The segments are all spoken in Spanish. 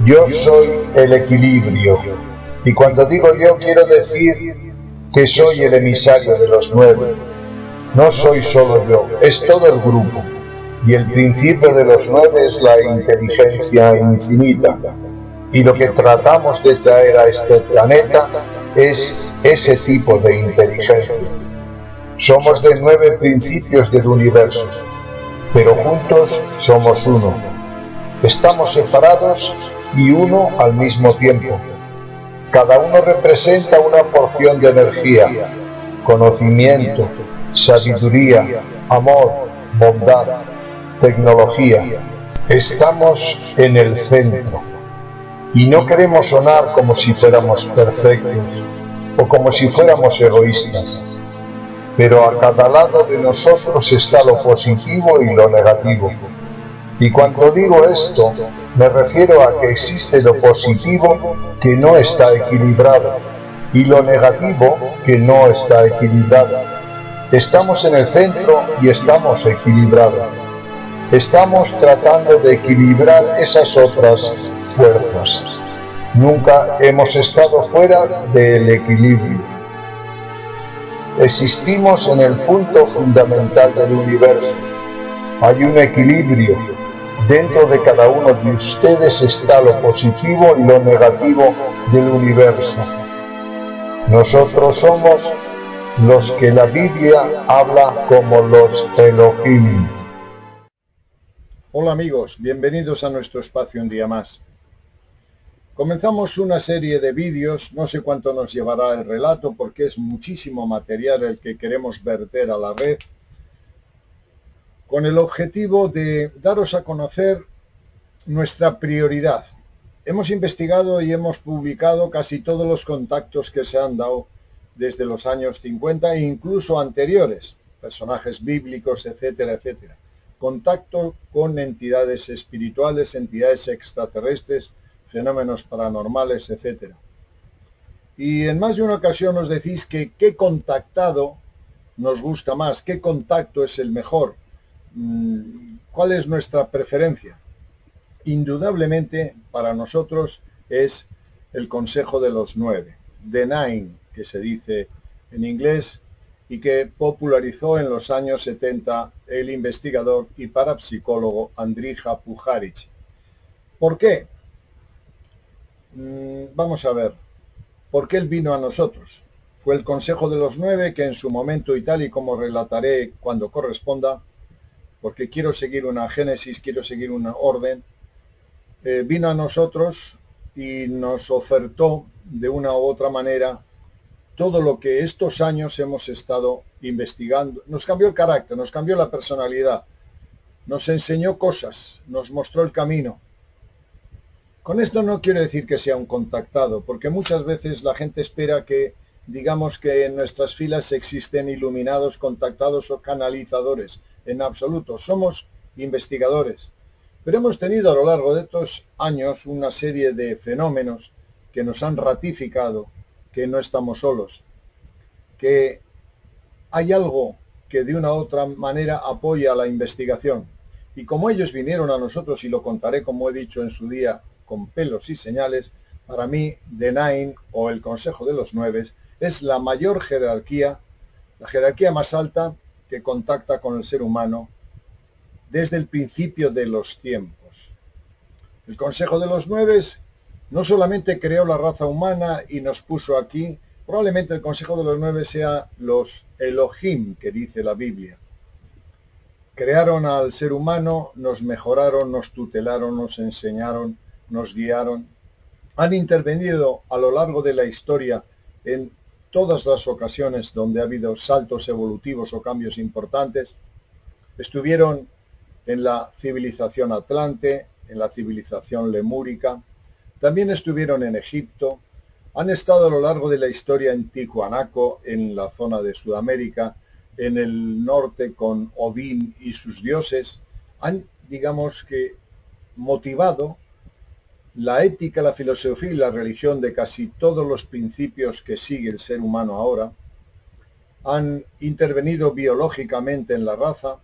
Yo soy el equilibrio. Y cuando digo yo, quiero decir que soy el emisario de los 9. No soy solo yo, es todo el grupo. Y el principio de los 9 es la inteligencia infinita. Y lo que tratamos de traer a este planeta es ese tipo de inteligencia. Somos de 9 principios del universo, pero juntos somos uno. Estamos separados y uno al mismo tiempo. Cada uno representa una porción de energía, conocimiento, sabiduría, amor, bondad, tecnología. Estamos en el centro. Y no queremos sonar como si fuéramos perfectos o como si fuéramos egoístas. Pero a cada lado de nosotros está lo positivo y lo negativo. Y cuando digo esto, me refiero a que existe lo positivo que no está equilibrado y lo negativo que no está equilibrado. Estamos en el centro y estamos equilibrados. Estamos tratando de equilibrar esas otras fuerzas. Nunca hemos estado fuera del equilibrio. Existimos en el punto fundamental del universo. Hay un equilibrio. Dentro de cada uno de ustedes está lo positivo y lo negativo del universo. Nosotros somos los que la Biblia habla como los Elohim. Hola amigos, bienvenidos a nuestro espacio un día más. Comenzamos una serie de vídeos, no sé cuánto nos llevará el relato porque es muchísimo material el que queremos verter a la red, con el objetivo de daros a conocer nuestra prioridad. Hemos investigado y hemos publicado casi todos los contactos que se han dado desde los años 50 e incluso anteriores, personajes bíblicos, etcétera, etcétera. Contacto con entidades espirituales, entidades extraterrestres, fenómenos paranormales, etcétera. Y en más de una ocasión nos decís que qué contactado nos gusta más, qué contacto es el mejor, cuál es nuestra preferencia. Indudablemente para nosotros es el Consejo de los 9, The Nine, que se dice en inglés, y que popularizó en los años 70 el investigador y parapsicólogo Andrija Puharich. ¿Por qué? Vamos a ver, ¿por qué él vino a nosotros? Fue el Consejo de los 9 que en su momento, y tal y como relataré cuando corresponda, porque quiero seguir una génesis, quiero seguir un orden, vino a nosotros y nos ofertó de una u otra manera todo lo que estos años hemos estado investigando. Nos cambió el carácter, nos cambió la personalidad, nos enseñó cosas, nos mostró el camino. Con esto no quiero decir que sea un contactado, porque muchas veces la gente espera que digamos que en nuestras filas existen iluminados, contactados o canalizadores. En absoluto, somos investigadores. Pero hemos tenido a lo largo de estos años una serie de fenómenos que nos han ratificado que no estamos solos, que hay algo que de una u otra manera apoya la investigación. Y como ellos vinieron a nosotros, y lo contaré como he dicho en su día, con pelos y señales, para mí The Nine o el Consejo de los 9 es la mayor jerarquía, la jerarquía más alta que contacta con el ser humano desde el principio de los tiempos. El Consejo de los 9 no solamente creó la raza humana y nos puso aquí, probablemente el Consejo de los 9 sea los Elohim que dice la Biblia. Crearon al ser humano, nos mejoraron, nos tutelaron, nos enseñaron, nos guiaron. Han intervenido a lo largo de la historia en todas las ocasiones donde ha habido saltos evolutivos o cambios importantes. Estuvieron en la civilización atlante, en la civilización lemúrica, también estuvieron en Egipto, han estado a lo largo de la historia en Tijuanaco, en la zona de Sudamérica, en el norte con Odín y sus dioses, han, digamos que, motivado la ética, la filosofía y la religión de casi todos los principios que sigue el ser humano ahora, han intervenido biológicamente en la raza,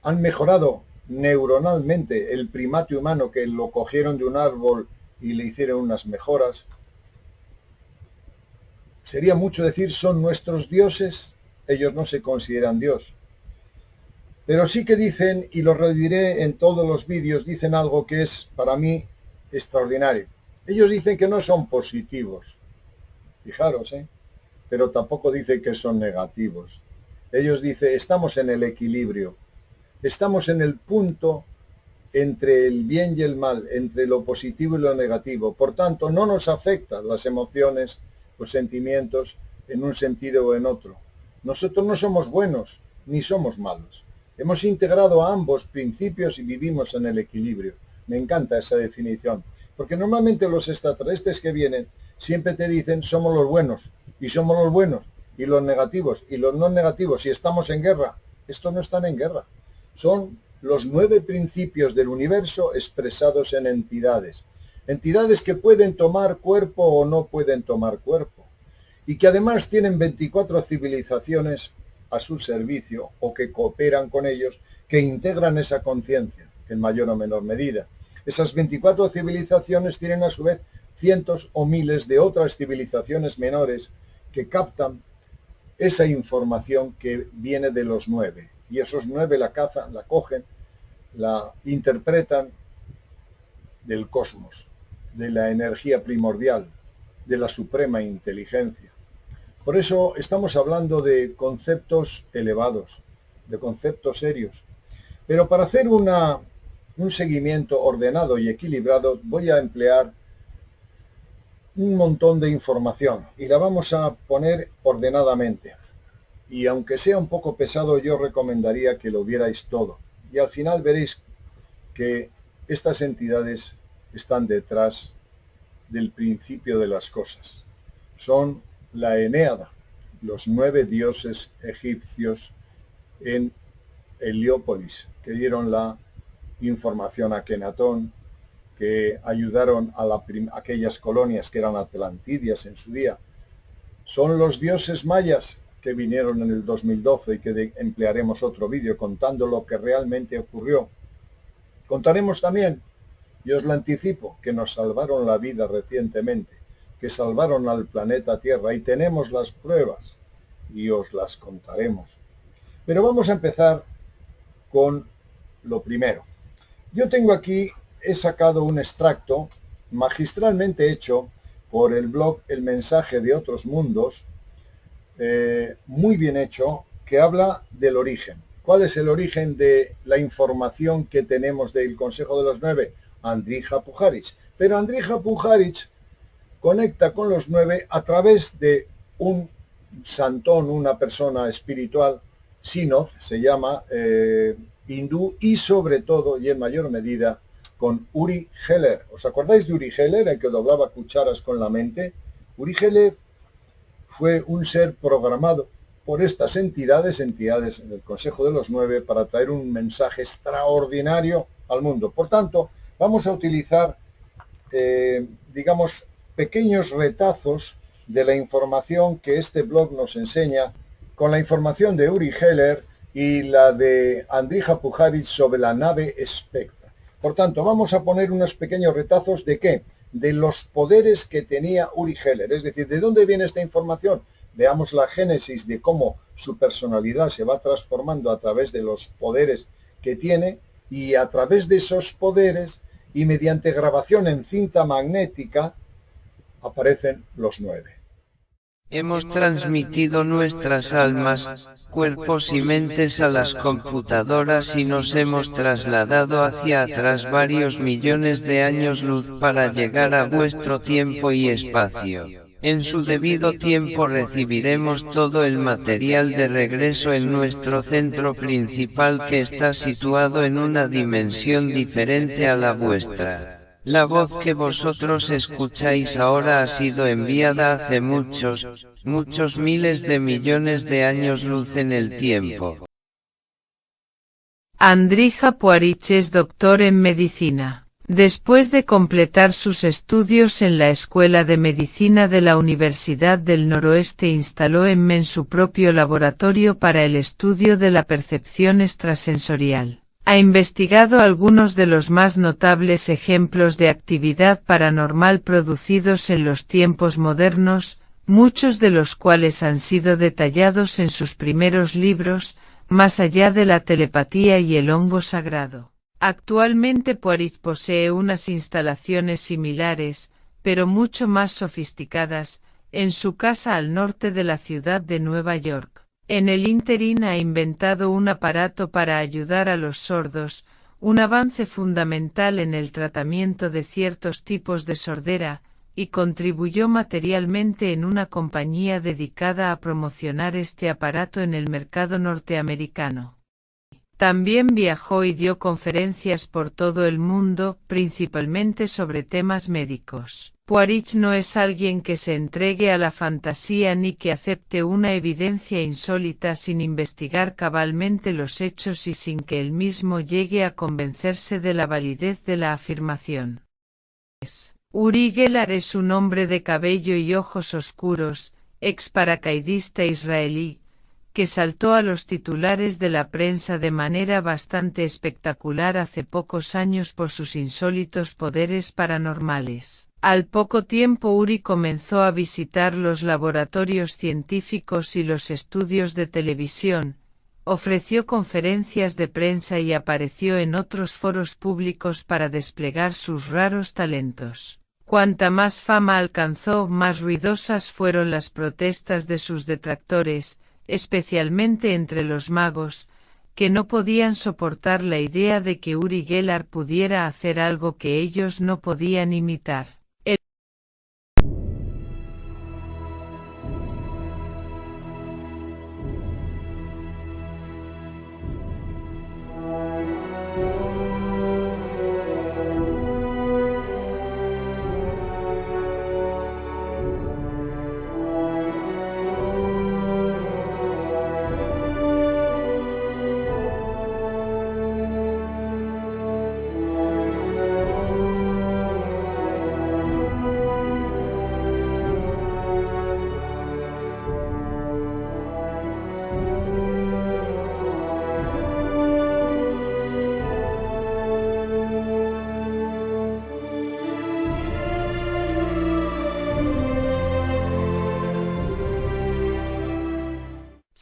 han mejorado neuronalmente el primate humano que lo cogieron de un árbol y le hicieron unas mejoras. Sería mucho decir son nuestros dioses, ellos no se consideran Dios. Pero sí que dicen, y lo rediré en todos los vídeos, dicen algo que es para mí extraordinario. Ellos dicen que no son positivos, fijaros, pero tampoco dicen que son negativos. Ellos dicen, estamos en el equilibrio, estamos en el punto entre el bien y el mal, entre lo positivo y lo negativo. Por tanto, no nos afectan las emociones, los sentimientos, en un sentido o en otro. Nosotros no somos buenos, ni somos malos. Hemos integrado a ambos principios y vivimos en el equilibrio. Me encanta esa definición, porque normalmente los extraterrestres que vienen siempre te dicen somos los buenos, y somos los buenos, y los negativos, y los no negativos, y estamos en guerra. Estos no están en guerra. Son los 9 principios del universo expresados en entidades. Entidades que pueden tomar cuerpo o no pueden tomar cuerpo. Y que además tienen 24 civilizaciones a su servicio o que cooperan con ellos, que integran esa conciencia en mayor o menor medida. Esas 24 civilizaciones tienen a su vez cientos o miles de otras civilizaciones menores que captan esa información que viene de los 9. Y esos 9 la cazan, la cogen, la interpretan del cosmos, de la energía primordial, de la suprema inteligencia. Por eso estamos hablando de conceptos elevados, de conceptos serios. Pero para hacer un seguimiento ordenado y equilibrado voy a emplear un montón de información y la vamos a poner ordenadamente. Y aunque sea un poco pesado, yo recomendaría que lo vierais todo. Y al final veréis que estas entidades están detrás del principio de las cosas. Son la Eneada, los 9 dioses egipcios en Heliópolis, que dieron la información a Akenatón, que ayudaron a aquellas colonias que eran atlantidias en su día. Son los dioses mayas que vinieron en el 2012 y que emplearemos otro vídeo contando lo que realmente ocurrió. Contaremos también, y os lo anticipo, que nos salvaron la vida recientemente, que salvaron al planeta Tierra y tenemos las pruebas y os las contaremos. Pero vamos a empezar con lo primero. Yo tengo aquí, he sacado un extracto magistralmente hecho por el blog El Mensaje de Otros Mundos, muy bien hecho, que habla del origen. ¿Cuál es el origen de la información que tenemos del Consejo de los 9? Andrija Puharich. Pero Andrija Puharich conecta con los 9 a través de un santón, una persona espiritual, Sinoth, se llama, hindú, y sobre todo, y en mayor medida, con Uri Geller. ¿Os acordáis de Uri Geller, el que doblaba cucharas con la mente? Uri Geller fue un ser programado por estas entidades en el Consejo de los 9, para traer un mensaje extraordinario al mundo. Por tanto, vamos a utilizar, digamos, pequeños retazos de la información que este blog nos enseña, con la información de Uri Geller y la de Andrija Puharich sobre la nave Spectra. Por tanto, vamos a poner unos pequeños retazos de ¿qué? De los poderes que tenía Uri Geller. Es decir, ¿de dónde viene esta información? Veamos la génesis de cómo su personalidad se va transformando a través de los poderes que tiene, y a través de esos poderes y mediante grabación en cinta magnética aparecen los 9. Hemos transmitido nuestras almas, cuerpos y mentes a las computadoras y nos hemos trasladado hacia atrás varios millones de años luz para llegar a vuestro tiempo y espacio. En su debido tiempo recibiremos todo el material de regreso en nuestro centro principal, que está situado en una dimensión diferente a la vuestra. La voz que vosotros escucháis ahora ha sido enviada hace muchos miles de millones de años luz en el tiempo. Andrija Puharich es doctor en medicina. Después de completar sus estudios en la Escuela de Medicina de la Universidad del Noroeste, instaló en Men su propio laboratorio para el estudio de la percepción extrasensorial. Ha investigado algunos de los más notables ejemplos de actividad paranormal producidos en los tiempos modernos, muchos de los cuales han sido detallados en sus primeros libros, Más allá de la telepatía y el hongo sagrado. Actualmente Poirot posee unas instalaciones similares, pero mucho más sofisticadas, en su casa al norte de la ciudad de Nueva York. En el ínterin ha inventado un aparato para ayudar a los sordos, un avance fundamental en el tratamiento de ciertos tipos de sordera, y contribuyó materialmente en una compañía dedicada a promocionar este aparato en el mercado norteamericano. También viajó y dio conferencias por todo el mundo, principalmente sobre temas médicos. Poirot no es alguien que se entregue a la fantasía ni que acepte una evidencia insólita sin investigar cabalmente los hechos y sin que él mismo llegue a convencerse de la validez de la afirmación. Uri Geller es un hombre de cabello y ojos oscuros, ex paracaidista israelí, que saltó a los titulares de la prensa de manera bastante espectacular hace pocos años por sus insólitos poderes paranormales. Al poco tiempo Uri comenzó a visitar los laboratorios científicos y los estudios de televisión, ofreció conferencias de prensa y apareció en otros foros públicos para desplegar sus raros talentos. Cuanta más fama alcanzó, más ruidosas fueron las protestas de sus detractores, especialmente entre los magos, que no podían soportar la idea de que Uri Geller pudiera hacer algo que ellos no podían imitar.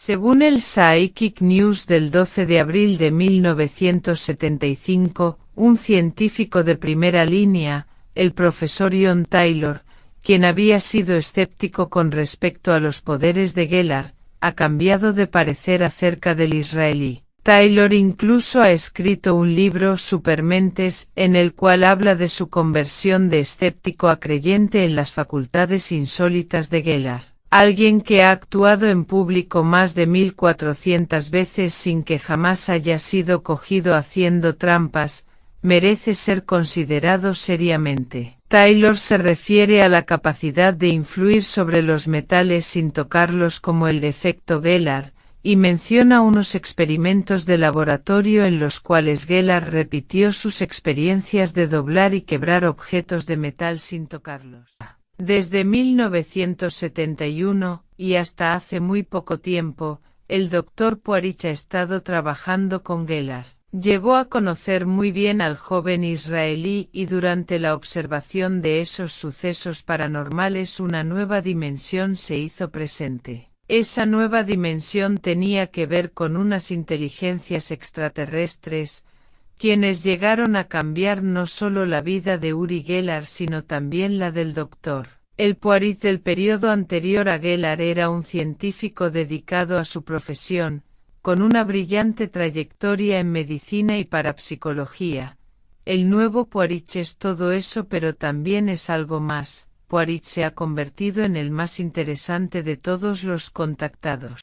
Según el Psychic News del 12 de abril de 1975, un científico de primera línea, el profesor John Taylor, quien había sido escéptico con respecto a los poderes de Geller, ha cambiado de parecer acerca del israelí. Taylor incluso ha escrito un libro, Supermentes, en el cual habla de su conversión de escéptico a creyente en las facultades insólitas de Geller. Alguien que ha actuado en público más de 1400 veces sin que jamás haya sido cogido haciendo trampas, merece ser considerado seriamente. Taylor se refiere a la capacidad de influir sobre los metales sin tocarlos como el efecto Geller, y menciona unos experimentos de laboratorio en los cuales Geller repitió sus experiencias de doblar y quebrar objetos de metal sin tocarlos. Desde 1971, y hasta hace muy poco tiempo, el Dr. Poirot ha estado trabajando con Geller. Llegó a conocer muy bien al joven israelí y durante la observación de esos sucesos paranormales una nueva dimensión se hizo presente. Esa nueva dimensión tenía que ver con unas inteligencias extraterrestres, quienes llegaron a cambiar no solo la vida de Uri Geller sino también la del doctor. El Poirot del periodo anterior a Geller era un científico dedicado a su profesión, con una brillante trayectoria en medicina y parapsicología. El nuevo Poirot es todo eso pero también es algo más. Poirot se ha convertido en el más interesante de todos los contactados.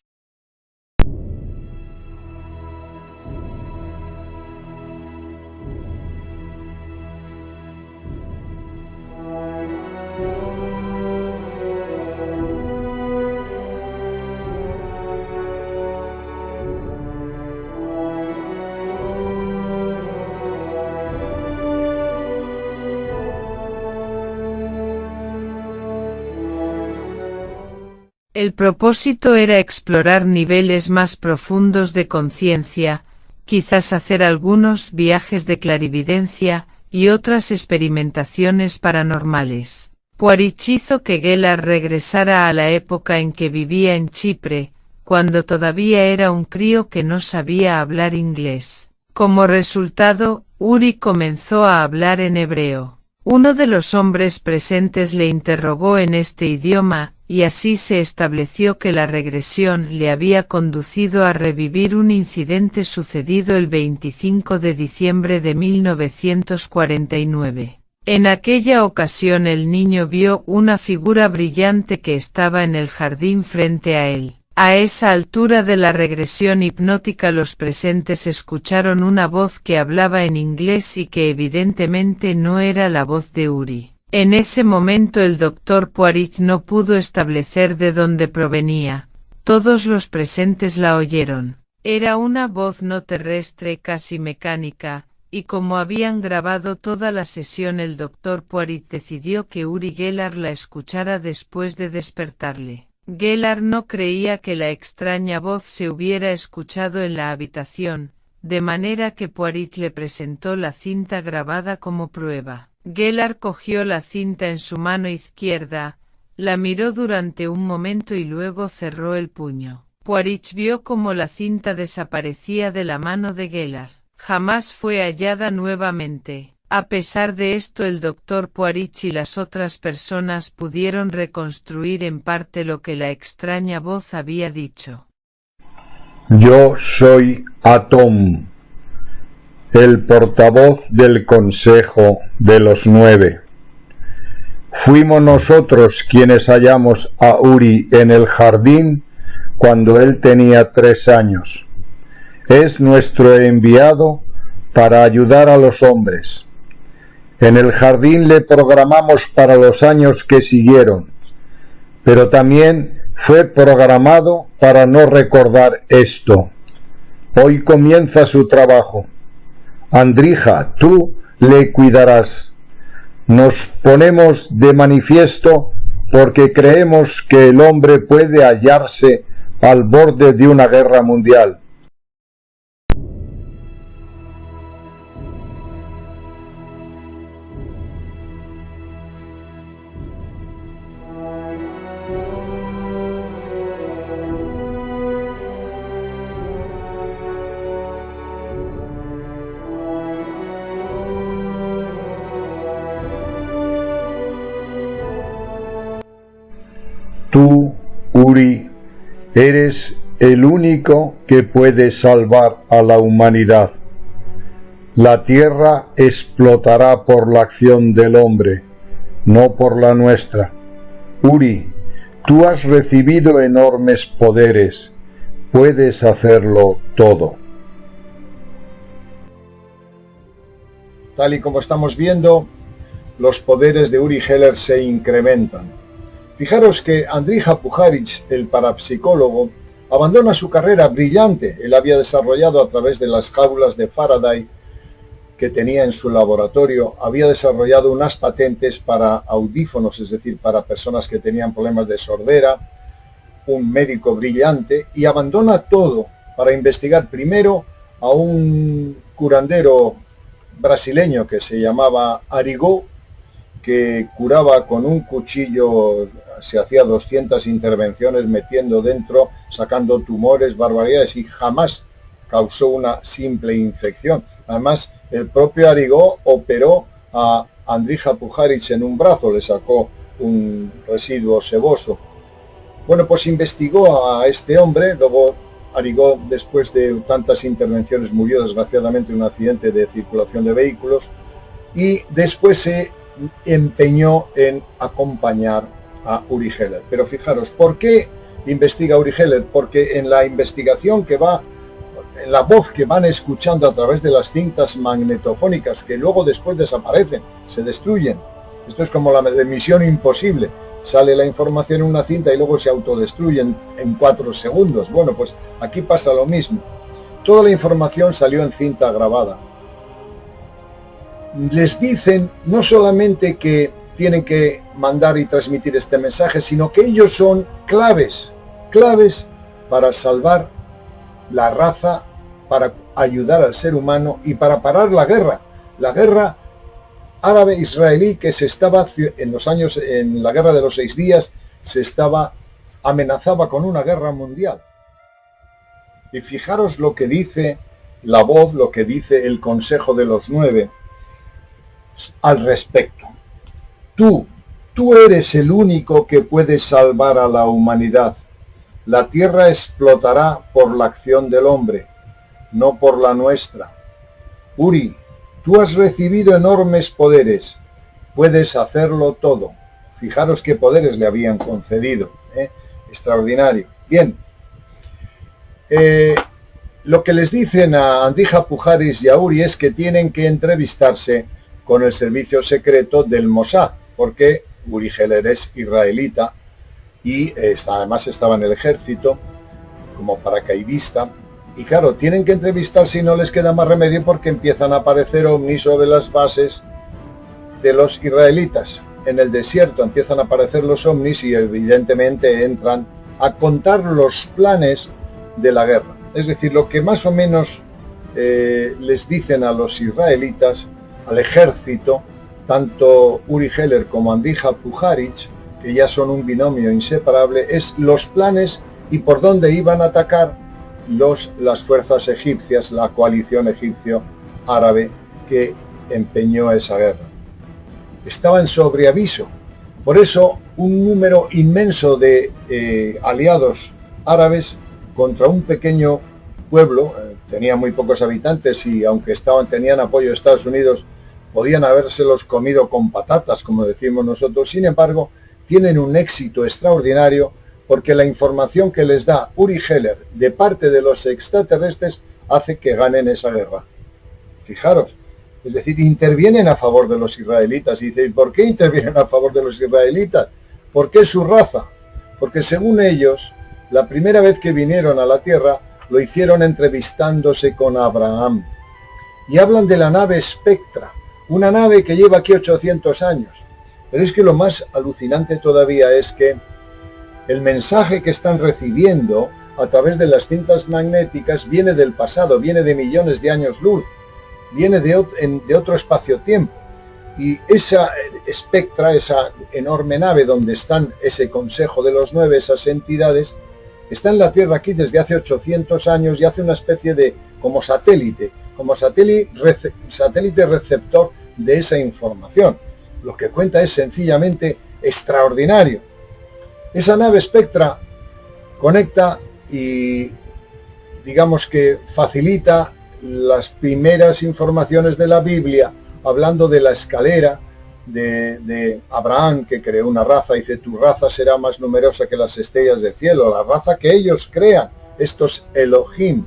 El propósito era explorar niveles más profundos de conciencia, quizás hacer algunos viajes de clarividencia y otras experimentaciones paranormales. Poirot hizo que Gellert regresara a la época en que vivía en Chipre, cuando todavía era un crío que no sabía hablar inglés. Como resultado, Uri comenzó a hablar en hebreo. Uno de los hombres presentes le interrogó en este idioma, y así se estableció que la regresión le había conducido a revivir un incidente sucedido el 25 de diciembre de 1949. En aquella ocasión el niño vio una figura brillante que estaba en el jardín frente a él. A esa altura de la regresión hipnótica los presentes escucharon una voz que hablaba en inglés y que evidentemente no era la voz de Uri. En ese momento el doctor Poirot no pudo establecer de dónde provenía. Todos los presentes la oyeron. Era una voz no terrestre, casi mecánica, y como habían grabado toda la sesión el doctor Poirot decidió que Uri Geller la escuchara después de despertarle. Geller no creía que la extraña voz se hubiera escuchado en la habitación, de manera que Poirot le presentó la cinta grabada como prueba. Geller cogió la cinta en su mano izquierda, la miró durante un momento y luego cerró el puño. Poirot vio cómo la cinta desaparecía de la mano de Geller. Jamás fue hallada nuevamente. A pesar de esto, el doctor Poirot y las otras personas pudieron reconstruir en parte lo que la extraña voz había dicho. Yo soy Atom, el portavoz del Consejo de los 9. Fuimos nosotros quienes hallamos a Uri en el jardín cuando él tenía 3 años. Es nuestro enviado para ayudar a los hombres. En el jardín le programamos para los años que siguieron, pero también fue programado para no recordar esto. Hoy comienza su trabajo. Andrija, tú le cuidarás. Nos ponemos de manifiesto porque creemos que el hombre puede hallarse al borde de una guerra mundial. Tú, Uri, eres el único que puede salvar a la humanidad. La tierra explotará por la acción del hombre, no por la nuestra. Uri, tú has recibido enormes poderes. Puedes hacerlo todo. Tal y como estamos viendo, los poderes de Uri Geller se incrementan. Fijaros que Andrija Puharich, el parapsicólogo, abandona su carrera brillante. Él había desarrollado a través de las jaulas de Faraday que tenía en su laboratorio, había desarrollado unas patentes para audífonos, es decir, para personas que tenían problemas de sordera, un médico brillante, y abandona todo para investigar primero a un curandero brasileño que se llamaba Arigó, que curaba con un cuchillo, se hacía 200 intervenciones metiendo dentro, sacando tumores, barbaridades, y jamás causó una simple infección. Además, el propio Arigó operó a Andrija Puharich en un brazo, le sacó un residuo seboso. Bueno, pues investigó a este hombre, luego Arigó, después de tantas intervenciones, murió desgraciadamente en un accidente de circulación de vehículos, y después se empeñó en acompañar a Uri Geller. Pero fijaros, ¿por qué investiga Uri Geller? Porque en la investigación que va, en la voz que van escuchando a través de las cintas magnetofónicas, que luego después desaparecen, se destruyen. Esto es como la de Misión Imposible. Sale la información en una cinta y luego se autodestruyen en 4 segundos. Bueno, pues aquí pasa lo mismo. Toda la información salió en cinta grabada. Les dicen no solamente que tienen que mandar y transmitir este mensaje, sino que ellos son claves para salvar la raza, para ayudar al ser humano y para parar la guerra árabe-israelí que se estaba en la guerra de los 6 días, amenazaba con una guerra mundial. Y fijaros lo que dice la voz, lo que dice el Consejo de los 9 al respecto. Tú eres el único que puede salvar a la humanidad. La tierra explotará por la acción del hombre, no por la nuestra. Uri, tú has recibido enormes poderes. Puedes hacerlo todo. Fijaros qué poderes le habían concedido. Extraordinario. Bien. Lo que les dicen a Andija Pujaris y a Uri es que tienen que entrevistarse con el servicio secreto del Mossad, porque Uri Geller es israelita y además estaba en el ejército como paracaidista. Y claro, tienen que entrevistarse y no les queda más remedio porque empiezan a aparecer ovnis sobre las bases de los israelitas. En el desierto empiezan a aparecer los ovnis y evidentemente entran a contar los planes de la guerra. Es decir, lo que más o menos les dicen a los israelitas, al ejército, tanto Uri Geller como Andija Pujaris, que ya son un binomio inseparable, es los planes y por dónde iban a atacar las fuerzas egipcias, la coalición egipcio-árabe que empeñó esa guerra. Estaban sobre aviso. Por eso, un número inmenso de aliados árabes contra un pequeño pueblo, tenía muy pocos habitantes y aunque tenían apoyo de Estados Unidos, podían habérselos comido con patatas, como decimos nosotros. Sin embargo, tienen un éxito extraordinario porque la información que les da Uri Geller de parte de los extraterrestres hace que ganen esa guerra. Fijaros, es decir, intervienen a favor de los israelitas. Y dicen, ¿por qué intervienen a favor de los israelitas? ¿Por qué su raza? Porque según ellos, la primera vez que vinieron a la Tierra, lo hicieron entrevistándose con Abraham. Y hablan de la nave Spectra, una nave que lleva aquí 800 años. Pero es que lo más alucinante todavía es que el mensaje que están recibiendo a través de las cintas magnéticas viene del pasado, viene de millones de años luz, viene de otro espacio-tiempo. Y esa Spectra, esa enorme nave donde están ese Consejo de los 9, esas entidades, está en la Tierra aquí desde hace 800 años y hace una especie de como satélite receptor de esa información. Lo que cuenta es sencillamente extraordinario. Esa nave Spectra conecta y digamos que facilita las primeras informaciones de la Biblia, hablando de la escalera de Abraham, que creó una raza. Dice, tu raza será más numerosa que las estrellas del cielo, la raza que ellos crean, estos Elohim.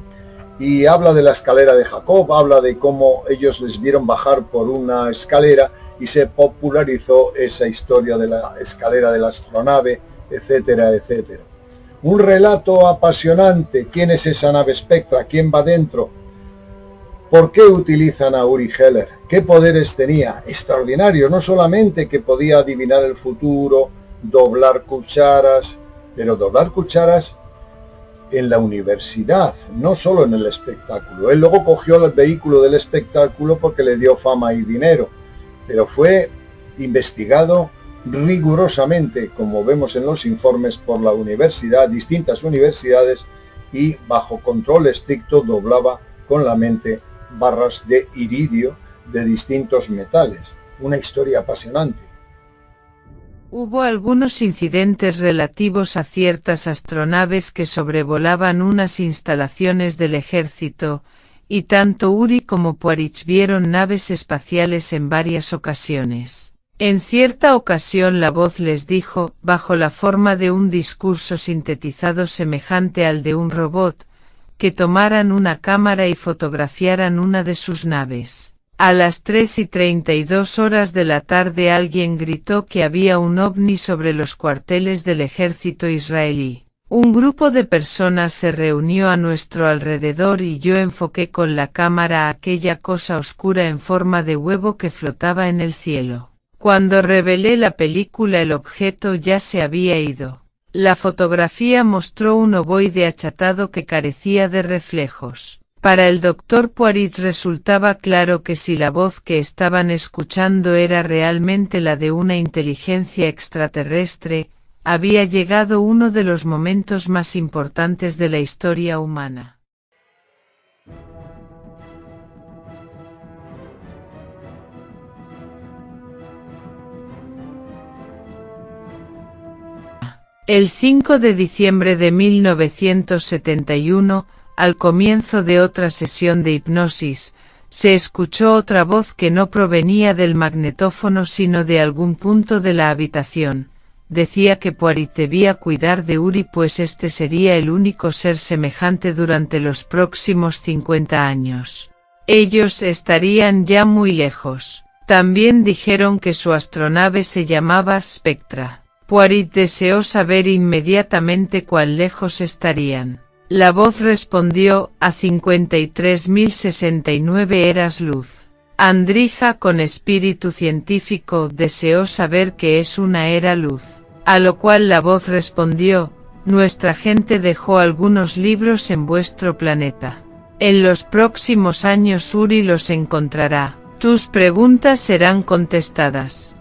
Y habla de la escalera de Jacob, habla de cómo ellos les vieron bajar por una escalera y se popularizó esa historia de la escalera de la astronave, etcétera, etcétera. Un relato apasionante. ¿Quién es esa nave Spectra? ¿Quién va dentro? ¿Por qué utilizan a Uri Geller? ¿Qué poderes tenía? Extraordinario. No solamente que podía adivinar el futuro, doblar cucharas, pero doblar cucharas en la universidad, no solo en el espectáculo. Él luego cogió el vehículo del espectáculo porque le dio fama y dinero, pero fue investigado rigurosamente, como vemos en los informes, por la universidad, distintas universidades, y bajo control estricto doblaba con la mente barras de iridio de distintos metales. Una historia apasionante. Hubo algunos incidentes relativos a ciertas astronaves que sobrevolaban unas instalaciones del ejército, y tanto Uri como Puharich vieron naves espaciales en varias ocasiones. En cierta ocasión la voz les dijo, bajo la forma de un discurso sintetizado semejante al de un robot, que tomaran una cámara y fotografiaran una de sus naves. A las 3:32 de la tarde alguien gritó que había un ovni sobre los cuarteles del ejército israelí. Un grupo de personas se reunió a nuestro alrededor y yo enfoqué con la cámara a aquella cosa oscura en forma de huevo que flotaba en el cielo. Cuando revelé la película el objeto ya se había ido. La fotografía mostró un ovoide achatado que carecía de reflejos. Para el Dr. Poiret resultaba claro que si la voz que estaban escuchando era realmente la de una inteligencia extraterrestre, había llegado uno de los momentos más importantes de la historia humana. El 5 de diciembre de 1971, al comienzo de otra sesión de hipnosis, se escuchó otra voz que no provenía del magnetófono sino de algún punto de la habitación. Decía que Poiret debía cuidar de Uri pues este sería el único ser semejante durante los próximos 50 años. Ellos estarían ya muy lejos. También dijeron que su astronave se llamaba Spectra. Poiret deseó saber inmediatamente cuán lejos estarían. La voz respondió: a 53.069 eras luz. Andrija, con espíritu científico, deseó saber qué es una era luz. A lo cual la voz respondió: nuestra gente dejó algunos libros en vuestro planeta. En los próximos años Uri los encontrará. Tus preguntas serán contestadas.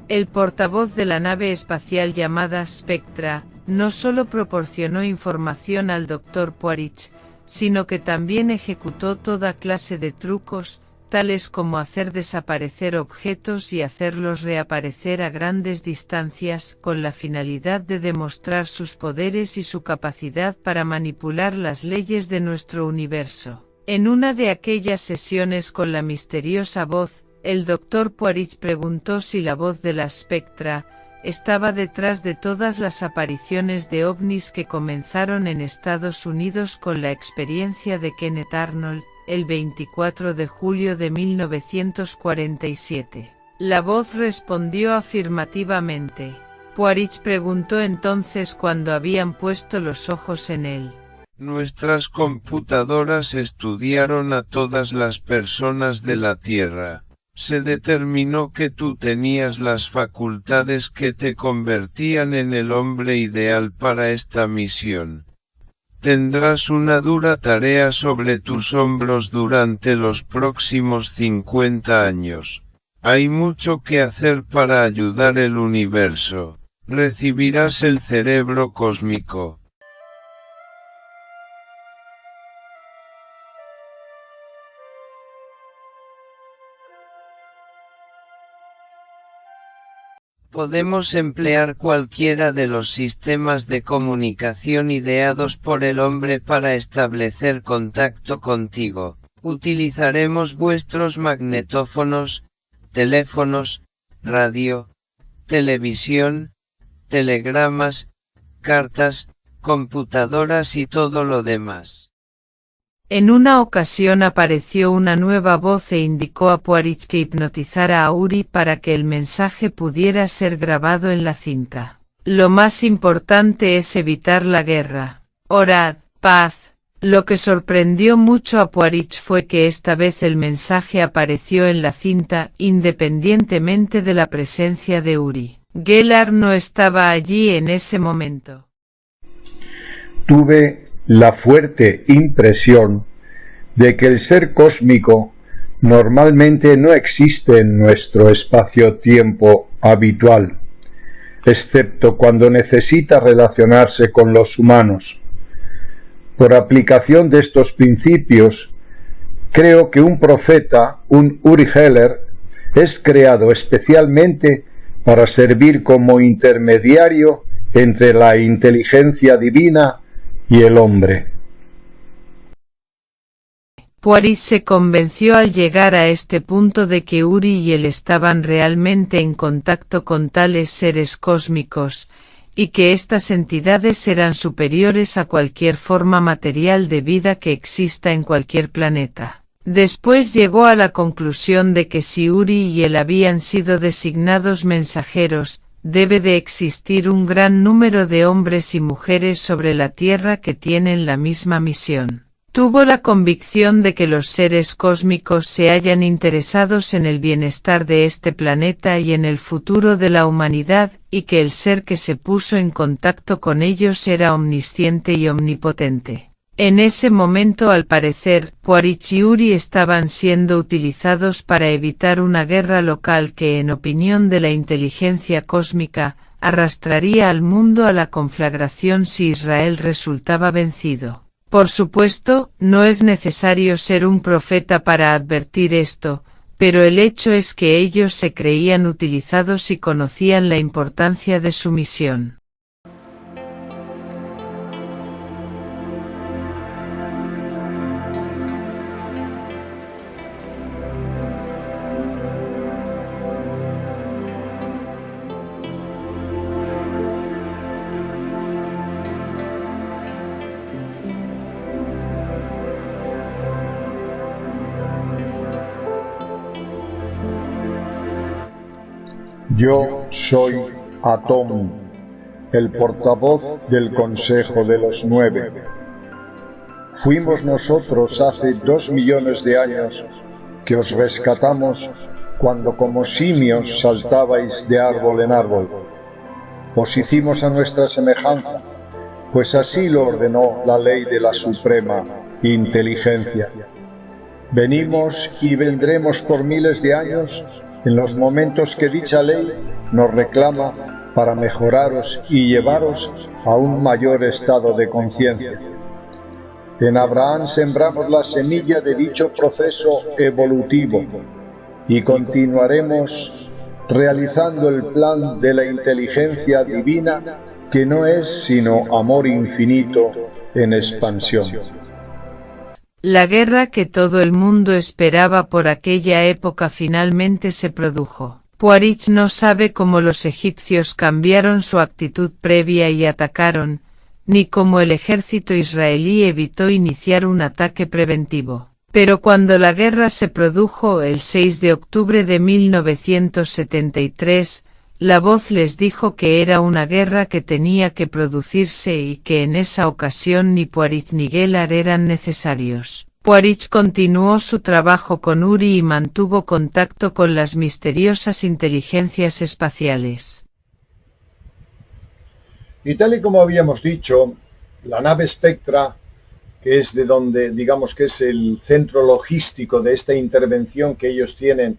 El portavoz de la nave espacial llamada Spectra, no solo proporcionó información al Dr. Poiret, sino que también ejecutó toda clase de trucos, tales como hacer desaparecer objetos y hacerlos reaparecer a grandes distancias, con la finalidad de demostrar sus poderes y su capacidad para manipular las leyes de nuestro universo. En una de aquellas sesiones con la misteriosa voz, el Dr. Poiret preguntó si la voz de la Spectra estaba detrás de todas las apariciones de ovnis que comenzaron en Estados Unidos con la experiencia de Kenneth Arnold, el 24 de julio de 1947. La voz respondió afirmativamente. Poiret preguntó entonces cuándo habían puesto los ojos en él. Nuestras computadoras estudiaron a todas las personas de la Tierra. Se determinó que tú tenías las facultades que te convertían en el hombre ideal para esta misión. Tendrás una dura tarea sobre tus hombros durante los próximos 50 años. Hay mucho que hacer para ayudar el universo. Recibirás el cerebro cósmico. Podemos emplear cualquiera de los sistemas de comunicación ideados por el hombre para establecer contacto contigo. Utilizaremos vuestros magnetófonos, teléfonos, radio, televisión, telegramas, cartas, computadoras y todo lo demás. En una ocasión apareció una nueva voz e indicó a Poiret que hipnotizara a Uri para que el mensaje pudiera ser grabado en la cinta. Lo más importante es evitar la guerra. Orad, paz. Lo que sorprendió mucho a Poiret fue que esta vez el mensaje apareció en la cinta, independientemente de la presencia de Uri. Gellar no estaba allí en ese momento. Tuve la fuerte impresión de que el ser cósmico normalmente no existe en nuestro espacio-tiempo habitual, excepto cuando necesita relacionarse con los humanos. Por aplicación de estos principios, creo que un profeta, un Uri Geller, es creado especialmente para servir como intermediario entre la inteligencia divina y el hombre. Poiret se convenció al llegar a este punto de que Uri y él estaban realmente en contacto con tales seres cósmicos, y que estas entidades eran superiores a cualquier forma material de vida que exista en cualquier planeta. Después llegó a la conclusión de que si Uri y él habían sido designados mensajeros, debe de existir un gran número de hombres y mujeres sobre la Tierra que tienen la misma misión. Tuvo la convicción de que los seres cósmicos se hallan interesados en el bienestar de este planeta y en el futuro de la humanidad, y que el ser que se puso en contacto con ellos era omnisciente y omnipotente. En ese momento, al parecer, Quaritch y Uri estaban siendo utilizados para evitar una guerra local que, en opinión de la inteligencia cósmica, arrastraría al mundo a la conflagración si Israel resultaba vencido. Por supuesto, no es necesario ser un profeta para advertir esto, pero el hecho es que ellos se creían utilizados y conocían la importancia de su misión. Yo soy Atom, el portavoz del Consejo de los 9. Fuimos nosotros hace 2 millones de años que os rescatamos cuando como simios saltabais de árbol en árbol. Os hicimos a nuestra semejanza, pues así lo ordenó la ley de la suprema inteligencia. Venimos y vendremos por miles de años en los momentos que dicha ley nos reclama para mejoraros y llevaros a un mayor estado de conciencia. En Abraham sembramos la semilla de dicho proceso evolutivo y continuaremos realizando el plan de la inteligencia divina, que no es sino amor infinito en expansión. La guerra que todo el mundo esperaba por aquella época finalmente se produjo. Quaritch no sabe cómo los egipcios cambiaron su actitud previa y atacaron, ni cómo el ejército israelí evitó iniciar un ataque preventivo. Pero cuando la guerra se produjo el 6 de octubre de 1973, la voz les dijo que era una guerra que tenía que producirse y que en esa ocasión ni Quaritch ni Gellar eran necesarios. Quaritch continuó su trabajo con Uri y mantuvo contacto con las misteriosas inteligencias espaciales. Y tal y como habíamos dicho, la nave Spectra, que es de donde, digamos que es el centro logístico de esta intervención que ellos tienen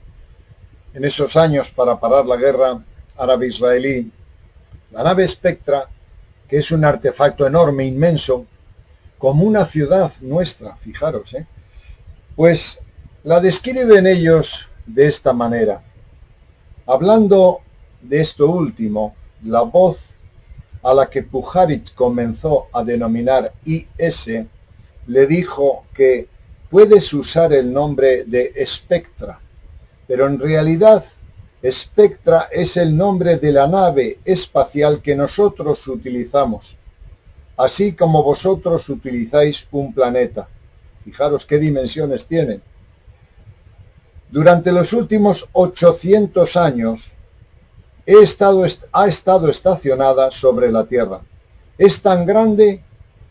en esos años para parar la guerra árabe-israelí, la nave Spectra, que es un artefacto enorme, inmenso, como una ciudad nuestra, fijaros, pues la describen ellos de esta manera. Hablando de esto último, la voz a la que Pujarich comenzó a denominar IS, le dijo que puedes usar el nombre de Spectra, pero en realidad Spectra es el nombre de la nave espacial que nosotros utilizamos, así como vosotros utilizáis un planeta. Fijaros qué dimensiones tienen. Durante los últimos 800 años ha estado estacionada sobre la Tierra. Es tan grande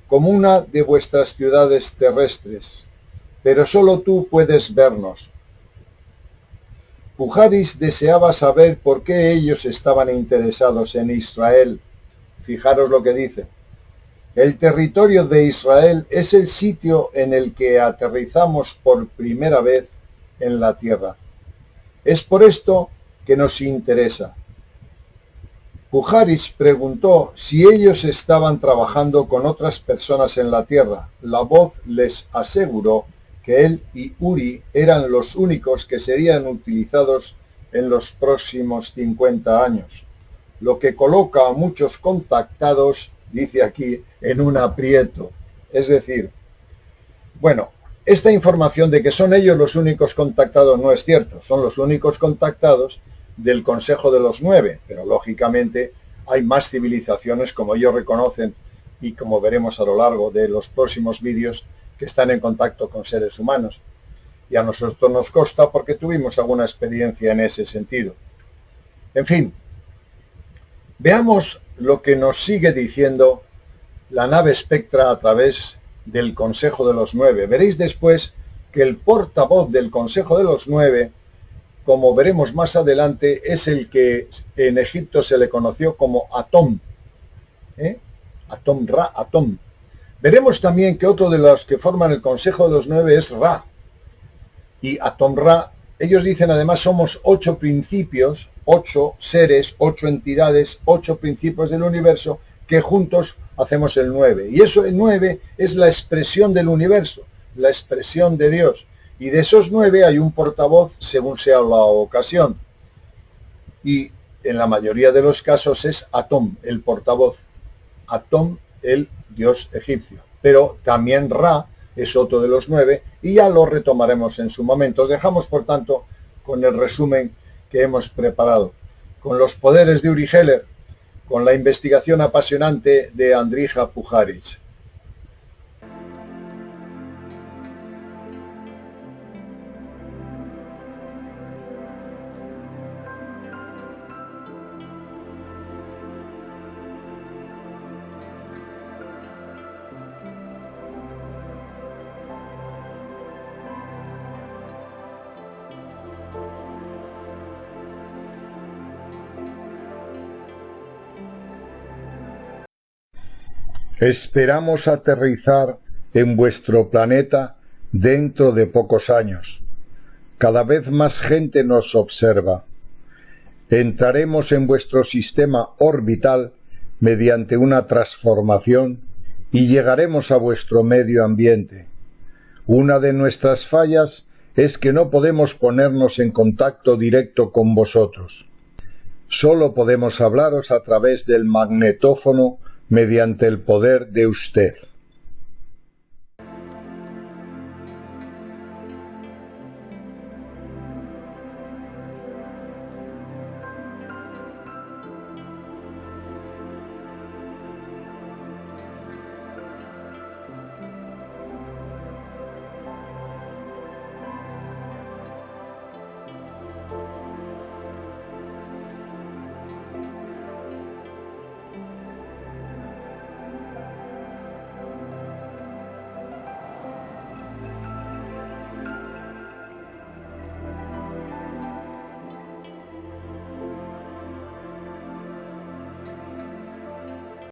como una de vuestras ciudades terrestres, pero solo tú puedes vernos. Pujaris deseaba saber por qué ellos estaban interesados en Israel. Fijaros lo que dice. El territorio de Israel es el sitio en el que aterrizamos por primera vez en la tierra. Es por esto que nos interesa. Pujaris preguntó si ellos estaban trabajando con otras personas en la tierra. La voz les aseguró que él y Uri eran los únicos que serían utilizados en los próximos 50 años, lo que coloca a muchos contactados, dice aquí, en un aprieto. Es decir, bueno, esta información de que son ellos los únicos contactados no es cierto, son los únicos contactados del Consejo de los 9, pero lógicamente hay más civilizaciones, como ellos reconocen y como veremos a lo largo de los próximos vídeos, que están en contacto con seres humanos. Y a nosotros nos consta porque tuvimos alguna experiencia en ese sentido. En fin, veamos lo que nos sigue diciendo la nave Spectra a través del Consejo de los Nueve. Veréis después que el portavoz del Consejo de los Nueve, como veremos más adelante, es el que en Egipto se le conoció como Atom. Atom Ra, Atom. Veremos también que otro de los que forman el Consejo de los Nueve es Ra. Y Atom Ra, ellos dicen además somos 8 principios, 8 seres, 8 entidades, 8 principios del universo que juntos hacemos el 9. Y eso, el 9, es la expresión del universo, la expresión de Dios. Y de esos 9 hay un portavoz según sea la ocasión. Y en la mayoría de los casos es Atom, el portavoz. Atom, el dios egipcio. Pero también Ra es otro de los 9 y ya lo retomaremos en su momento. Os dejamos, por tanto, con el resumen que hemos preparado. Con los poderes de Uri Geller, con la investigación apasionante de Andrija Puharich. Esperamos aterrizar en vuestro planeta dentro de pocos años. Cada vez más gente nos observa. Entraremos en vuestro sistema orbital mediante una transformación y llegaremos a vuestro medio ambiente. Una de nuestras fallas es que no podemos ponernos en contacto directo con vosotros. Solo podemos hablaros a través del magnetófono mediante el poder de usted.